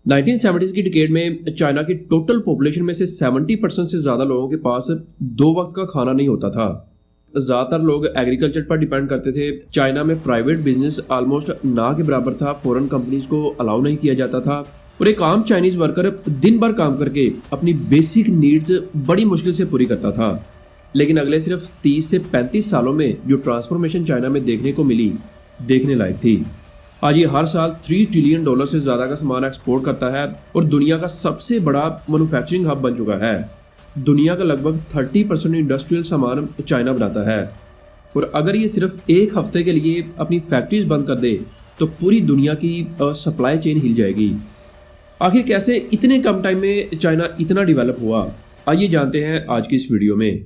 1970s की decade में China की टोटल पॉपुलेशन में से 70% से ज़्यादा लोगों के पास 2 वक्त का खाना नहीं होता था। ज़्यादातर लोग एग्रीकल्चर पर डिपेंड करते थे। चाइना में प्राइवेट बिजनेस ऑलमोस्ट ना के बराबर था। फॉरेन कंपनीज को अलाउ नहीं किया जाता था और एक आम चाइनीज़ वर्कर दिन भर काम करके अपनी बेसिक नीड्स बड़ी मुश्किल से पूरी करता था। लेकिन अगले सिर्फ 30 से 35 सालों में जो ट्रांसफॉर्मेशन चाइना में देखने को मिली, देखने लायक थी। आज ये हर साल $3 ट्रिलियन से ज़्यादा का सामान एक्सपोर्ट करता है और दुनिया का सबसे बड़ा मैन्युफैक्चरिंग हब बन चुका है। दुनिया का लगभग 30% इंडस्ट्रियल सामान चाइना बनाता है और अगर ये सिर्फ एक हफ्ते के लिए अपनी फैक्ट्रीज बंद कर दे तो पूरी दुनिया की सप्लाई चेन हिल जाएगी। आखिर कैसे इतने कम टाइम में चाइना इतना डेवलप हुआ, आइए जानते हैं आज की इस वीडियो में।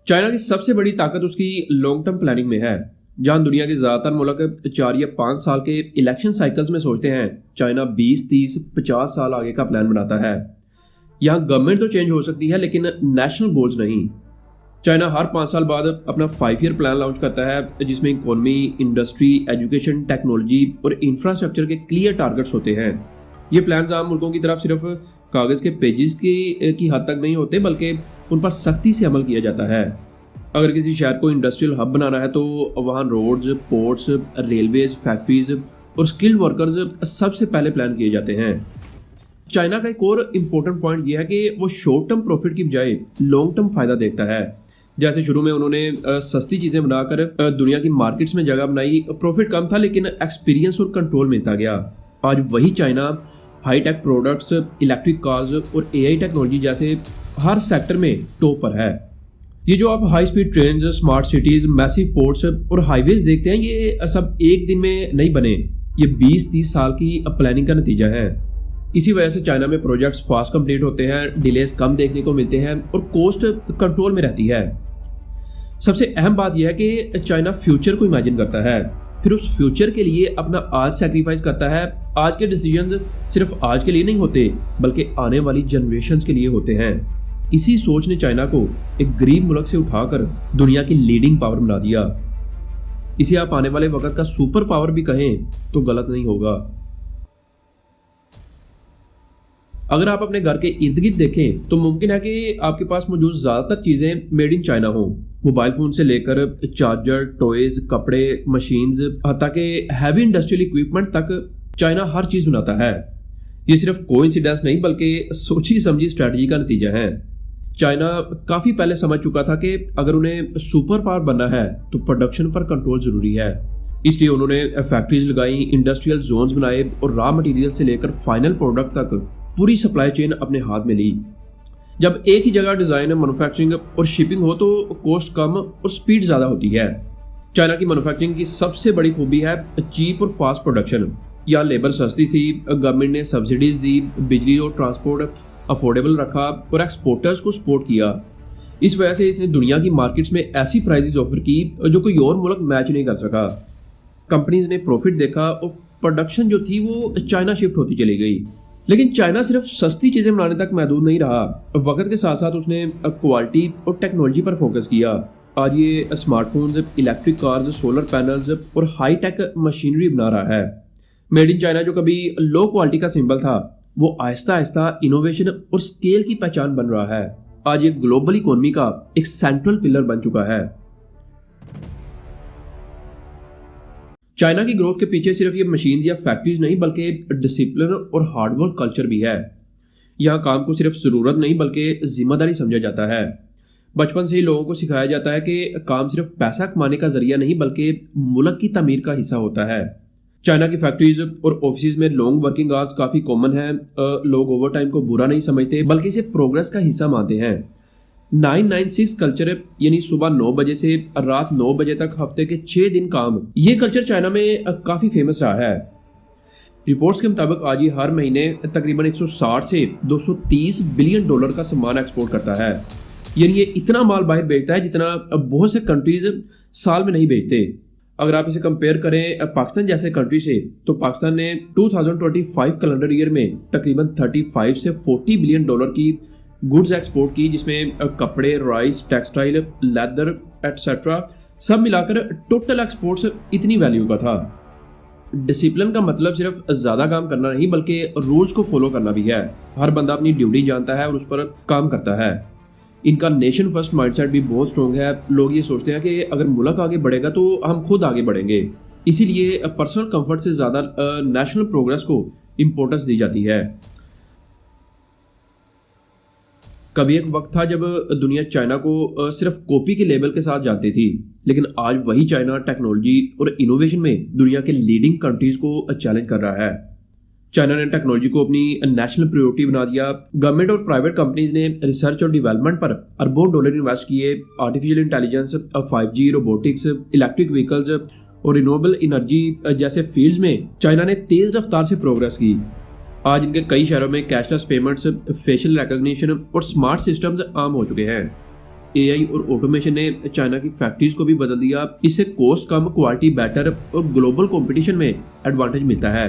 चाइना की सबसे बड़ी ताकत उसकी लॉन्ग टर्म प्लानिंग में है। जहां दुनिया के ज़्यादातर मुल्क 4 या 5 साल के इलेक्शन साइकिल्स में सोचते हैं, चाइना 20, 30, 50 साल आगे का प्लान बनाता है। यहाँ गवर्नमेंट तो चेंज हो सकती है लेकिन नेशनल गोल्स नहीं। चाइना हर 5 साल बाद अपना 5 ईयर प्लान लॉन्च करता है जिसमें इकोनॉमी, इंडस्ट्री, एजुकेशन, टेक्नोलॉजी और इंफ्रास्ट्रक्चर के क्लियर टारगेट्स होते हैं। ये प्लान आम मुल्कों की तरफ सिर्फ कागज़ के पेजेस की हद तक नहीं होते बल्कि उन पर सख्ती से अमल किया जाता है। अगर किसी शहर को इंडस्ट्रियल हब बनाना है तो वहाँ रोड्स, पोर्ट्स, रेलवेज, फैक्ट्रीज और स्किल्ड वर्कर्स सबसे पहले प्लान किए जाते हैं। चाइना का एक और इम्पोर्टेंट पॉइंट यह है कि वो शॉर्ट टर्म प्रॉफिट की बजाय लॉन्ग टर्म फायदा देखता है। जैसे शुरू में उन्होंने सस्ती चीज़ें बनाकर दुनिया की मार्केट्स में जगह बनाई। प्रॉफिट कम था लेकिन एक्सपीरियंस और कंट्रोल मिलता गया। आज वही China high tech products, electric cars और AI टेक्नोलॉजी जैसे हर सेक्टर में टॉप पर है। ये जो आप high speed train, smart cities, massive ports और हाईवेज देखते हैं, ये सब एक दिन में नहीं बने। ये 20-30 साल की प्लानिंग का नतीजा है। इसी वजह से चाइना में प्रोजेक्ट्स फास्ट कंप्लीट होते हैं, डिलेज कम देखने को मिलते हैं और कॉस्ट कंट्रोल में रहती है। सबसे अहम बात यह है कि चाइना फ्यूचर को इमेजिन करता है, फिर उस फ्यूचर के लिए अपना आज सेक्रीफाइस करता है। आज के डिसीजंस सिर्फ आज के लिए नहीं होते बल्कि आने वाली जनरेशंस के लिए होते हैं। इसी सोच ने चाइना को एक गरीब मुल्क से उठाकर दुनिया की लीडिंग पावर बना दिया। इसे आप आने वाले वक्त का सुपर पावर भी कहें तो गलत नहीं होगा। अगर आप अपने घर के इर्द गिर्द देखें तो मुमकिन है कि आपके पास मौजूद ज्यादातर चीजें मेड इन चाइना हो। मोबाइल फोन से लेकर चार्जर, टॉयज, कपड़े, मशीन्स, हत्ता के हैवी इंडस्ट्रियल इक्विपमेंट तक चाइना हर चीज बनाता है। ये सिर्फ कोइंसिडेंस नहीं बल्कि सोची समझी स्ट्रेटजी का नतीजा है। चाइना काफी पहले समझ चुका था कि अगर उन्हें सुपर पावर बनना है तो प्रोडक्शन पर कंट्रोल जरूरी है। इसलिए उन्होंने फैक्ट्रीज लगाई, इंडस्ट्रियल जोन्स बनाए और रॉ मटेरियल से लेकर फाइनल प्रोडक्ट तक पूरी सप्लाई चेन अपने हाथ में ली। जब एक ही जगह डिजाइन, मैन्युफैक्चरिंग और शिपिंग हो तो कॉस्ट कम और स्पीड ज्यादा होती है। चाइना की मैन्युफैक्चरिंग की सबसे बड़ी खूबी है चीप और फास्ट प्रोडक्शन। यहाँ लेबर सस्ती थी, गवर्नमेंट ने सब्सिडीज दी, बिजली और ट्रांसपोर्ट अफोर्डेबल रखा और एक्सपोर्टर्स को सपोर्ट किया। इस वजह से इसने दुनिया की मार्केट्स में ऐसी प्राइसेस ऑफर की जो कोई और मुल्क मैच नहीं कर सका। कंपनीज ने प्रॉफिट देखा और प्रोडक्शन जो थी वो चाइना शिफ्ट होती चली गई। लेकिन चाइना सिर्फ सस्ती चीज़ें बनाने तक महदूद नहीं रहा। वक्त के साथ साथ उसने क्वालिटी और टेक्नोलॉजी पर फोकस किया। आज ये smartphones, electric cars, solar panels और हाई टेक मशीनरी बना रहा है। मेड इन चाइना जो कभी लो क्वालिटी का सिंबल था वो आहिस्ता आहिस्ता इनोवेशन और स्केल की पहचान बन रहा है। आज ये ग्लोबल इकोनॉमी का एक सेंट्रल पिलर बन चुका है। चाइना की ग्रोथ के पीछे सिर्फ ये मशीन या फैक्ट्रीज नहीं बल्कि डिसिप्लिन और हार्डवर्क कल्चर भी है। यहाँ काम को सिर्फ जरूरत नहीं बल्कि जिम्मेदारी समझा जाता है। बचपन से ही लोगों को सिखाया जाता है कि काम सिर्फ पैसा कमाने का जरिया नहीं बल्कि मुल्क की तमीर का हिस्सा होता है। चाइना की फैक्ट्रीज और ऑफिस में लॉन्ग वर्किंग आवर्स काफ़ी कॉमन है। लोग ओवर टाइम को बुरा नहीं समझते बल्कि इसे प्रोग्रेस का हिस्सा मानते हैं। 996 कल्चर यानी सुबह 9 बजे से रात 9 बजे तक हफ्ते के 6 दिन काम, ये कल्चर चाइना में काफ़ी फेमस रहा है। रिपोर्ट्स के मुताबिक आज ये हर महीने तकरीबन 160 से $230 बिलियन का सामान एक्सपोर्ट करता है। यानी ये इतना माल बाहर बेचता है जितना बहुत से कंट्रीज साल में नहीं बेचते। अगर आप इसे कंपेयर करें पाकिस्तान जैसे कंट्री से तो पाकिस्तान ने 2025 कैलेंडर ईयर में तकरीबन 35 से $40 बिलियन की गुड्स एक्सपोर्ट की, जिसमें कपड़े, राइस, टेक्सटाइल, लेदर एटसेट्रा सब मिलाकर टोटल एक्सपोर्ट्स इतनी वैल्यू का था। डिसिप्लिन का मतलब सिर्फ ज़्यादा काम करना नहीं बल्कि रूल्स को फॉलो करना भी है। हर बंदा अपनी ड्यूटी जानता है और उस पर काम करता है। इनका नेशन फर्स्ट माइंडसेट भी बहुत स्ट्रॉन्ग है। लोग ये सोचते हैं कि अगर मुल्क आगे बढ़ेगा तो हम खुद आगे बढ़ेंगे। इसीलिए पर्सनल कंफर्ट से ज़्यादा नेशनल प्रोग्रेस को इम्पोर्टेंस दी जाती है। कभी एक वक्त था जब दुनिया चाइना को सिर्फ कॉपी के लेबल के साथ जानती थी, लेकिन आज वही चाइना टेक्नोलॉजी और इनोवेशन में दुनिया के लीडिंग कंट्रीज को चैलेंज कर रहा है। चाइना ने टेक्नोलॉजी को अपनी नेशनल प्रायोरिटी बना दिया। गवर्नमेंट और प्राइवेट कंपनीज ने रिसर्च और डेवलपमेंट पर अरबों डॉलर इन्वेस्ट किए। Artificial intelligence, 5G, robotics, electric vehicles और रिन्यूएबल एनर्जी जैसे फील्ड्स में चाइना ने तेज रफ्तार से प्रोग्रेस की। आज इनके कई शहरों में कैशलेस पेमेंट्स, फेशियल रिकॉग्निशन और स्मार्ट सिस्टम्स आम हो चुके हैं। AI और ऑटोमेशन ने चाइना की फैक्ट्रीज को भी बदल दिया। इससे कॉस्ट कम, क्वालिटी बेटर और ग्लोबल कंपटीशन में एडवांटेज मिलता है।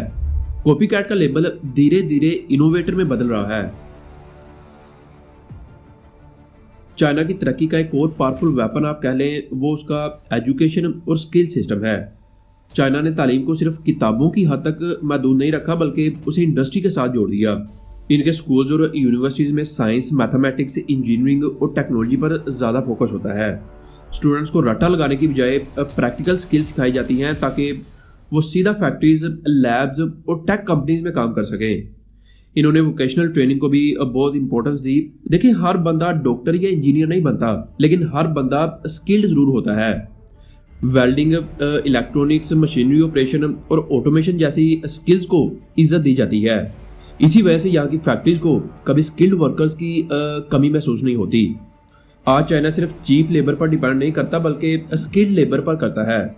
कॉपी कैट का लेबल धीरे धीरे इनोवेटर में बदल रहा है। चाइना की तरक्की का एक और पावरफुल वेपन आप कह लें, वो उसका एजुकेशन और स्किल सिस्टम है। चाइना ने तालीम को सिर्फ किताबों की हद तक महदूद नहीं रखा बल्कि उसे इंडस्ट्री के साथ जोड़ दिया। इनके स्कूल्स और यूनिवर्सिटीज में साइंस, मैथमेटिक्स, इंजीनियरिंग और टेक्नोलॉजी पर ज़्यादा फोकस होता है। स्टूडेंट्स को रट्टा लगाने की बजाय प्रैक्टिकल स्किल सिखाई जाती हैं ताकि वो सीधा फैक्ट्रीज, लैब्स और टेक कंपनीज में काम कर सकें। इन्होंने वोकेशनल ट्रेनिंग को भी बहुत इंपॉर्टेंस दी। देखिए, हर बंदा डॉक्टर या इंजीनियर नहीं बनता, लेकिन हर बंदा स्किल्ड जरूर होता है। वेल्डिंग, इलेक्ट्रॉनिक्स, मशीनरी ऑपरेशन और ऑटोमेशन जैसी स्किल्स को इज्जत दी जाती है। इसी वजह से यहाँ की फैक्ट्रीज को कभी स्किल्ड वर्कर्स की कमी महसूस नहीं होती। आज चाइना सिर्फ चीप लेबर पर डिपेंड नहीं करता बल्कि स्किल्ड लेबर पर करता है।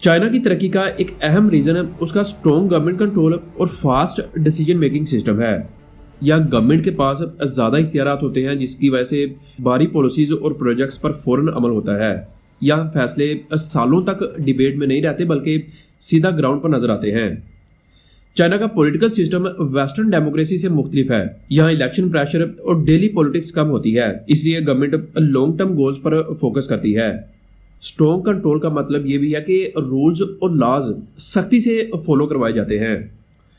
चाइना की तरक्की का एक अहम रीजन उसका स्ट्रॉन्ग गवर्नमेंट कंट्रोल और फास्ट डिसीजन मेकिंग सिस्टम है। यहाँ गवर्नमेंट के पास ज़्यादा इख्तियारात होते हैं, जिसकी वजह से भारी पॉलिसीज और प्रोजेक्ट्स पर फौरन अमल होता है। यहाँ फैसले सालों तक डिबेट में नहीं रहते बल्कि सीधा ग्राउंड पर नजर आते हैं। चाइना का पॉलिटिकल सिस्टम वेस्टर्न डेमोक्रेसी से मुख्तलिफ है। यहाँ इलेक्शन प्रेशर और डेली पॉलिटिक्स कम होती है, इसलिए गवर्नमेंट लॉन्ग टर्म गोल्स पर फोकस करती है। स्ट्रॉन्ग कंट्रोल का मतलब ये भी है कि रूल्स और लॉज सख्ती से फॉलो करवाए जाते हैं।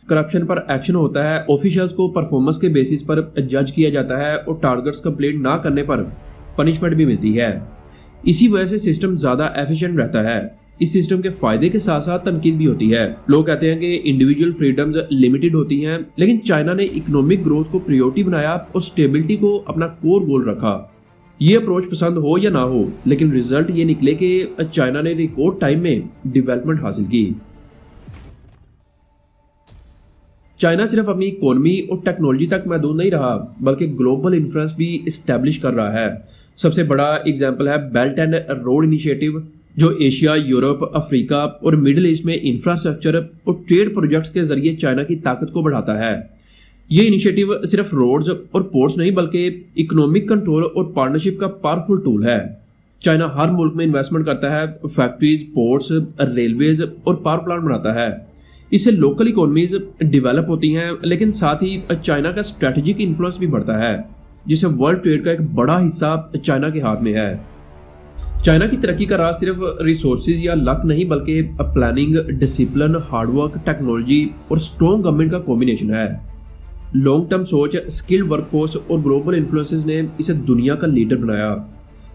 करप्शन पर एक्शन होता है, ऑफिशियल्स को परफॉर्मेंस के बेसिस पर जज किया जाता है और टारगेट्स कंप्लीट ना करने पर पनिशमेंट भी मिलती है। इसी वजह से सिस्टम ज़्यादा एफिशिएंट रहता है। इस सिस्टम के फायदे के साथ साथ तनकीद भी होती है। लोग कहते हैं कि इंडिविजुअल फ्रीडम्स लिमिटेड होती हैं, लेकिन चाइना ने इकोनॉमिक ग्रोथ को प्रायोरिटी बनाया और स्टेबिलिटी को अपना कोर गोल रखा। ये अप्रोच पसंद हो या ना हो, लेकिन रिजल्ट ये निकले कि चाइना ने रिकॉर्ड टाइम में डेवलपमेंट हासिल की। चाइना सिर्फ अपनी इकोनॉमी और टेक्नोलॉजी तक महदूद नहीं रहा बल्कि ग्लोबल इन्फ्लुएंस भी इस्टेब्लिश कर रहा है। सबसे बड़ा एग्जाम्पल है बेल्ट एंड रोड इनिशिएटिव, जो एशिया, यूरोप, अफ्रीका और मिडिल ईस्ट में इंफ्रास्ट्रक्चर और ट्रेड प्रोजेक्ट्स के जरिए चाइना की ताकत को बढ़ाता है। ये इनिशिएटिव सिर्फ रोड्स और पोर्ट्स नहीं बल्कि इकोनॉमिक कंट्रोल और पार्टनरशिप का पावरफुल टूल है। चाइना हर मुल्क में इन्वेस्टमेंट करता है, फैक्ट्रीज, पोर्ट्स, रेलवेज और पावर प्लांट बनाता है। इससे लोकल इकोनॉमीज डेवलप होती हैं, लेकिन साथ ही चाइना का स्ट्रेटेजिक इन्फ्लुएंस भी बढ़ता है, जिससे वर्ल्ड ट्रेड का एक बड़ा हिस्सा चाइना के हाथ में है। चाइना की तरक्की का राज सिर्फ रिसोर्सेज या लक नहीं बल्कि प्लानिंग, डिसिप्लिन, हार्डवर्क, टेक्नोलॉजी और स्ट्रॉन्ग गवर्नमेंट का कॉम्बिनेशन है। लॉन्ग टर्म सोच, स्किल्ड वर्कफोर्स और ग्लोबल इन्फ्लुएंसेस ने इसे दुनिया का लीडर बनाया।